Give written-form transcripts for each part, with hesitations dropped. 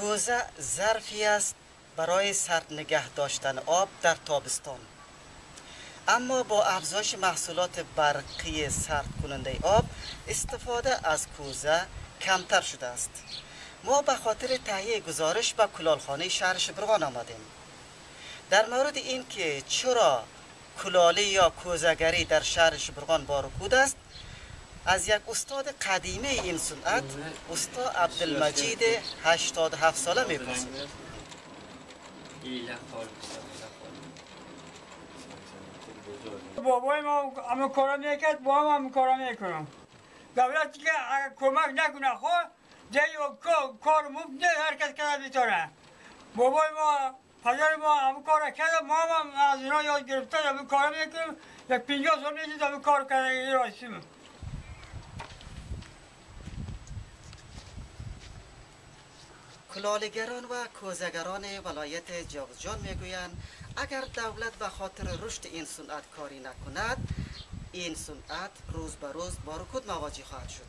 کوزه ظرفی است برای سرد نگه داشتن آب در تابستان. اما با افزایش محصولات برقی سرد کننده آب استفاده از کوزه کمتر شده است. ما به خاطر تهیه گزارش به کلالخانه شهر شبرغان آمدیم. در مورد این که چرا کلاله یا کوزه‌گری در شهر شبرغان بارکود است، از یک استاد قدیمی این صنعت، استاد عبدالمجید 87 ساله میپرسیم. بابای ما همه کارا میکرد، با هم کارا میکنم. دولتی که اگر کمک نکنه خود دیگه کار ممکنه هر کس کنه میتونه. بابای ما پدر ما همه کار کرد، ما هم از اینا یاد گرفتن همه کار میکنیم. یک 50 سال نیست همه کار کردن راسیم. کلاله‌گران و کوزه‌گران ولایت جوزجان میگویند اگر دولت به خاطر رشد این صنعت کاری نکند، این صنعت روز به روز با رکود مواجه خواهد شد.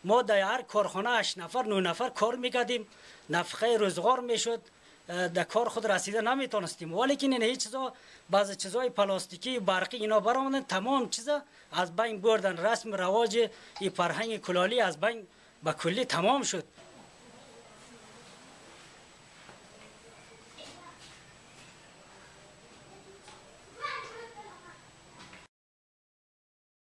ما در هر کارخانه 8 نفر 9 نفر کار میکردیم، نفقه روزگار میشد، در کار خود رسیده نمیتونستیم. ولی که این هیچ چیزا، بعضی چیزای پلاستیکی برقی اینا برآمدن، تمام چیزا از بین بردن. رسم رواج این فرهنگ کلالی از بین به کلی تمام شد.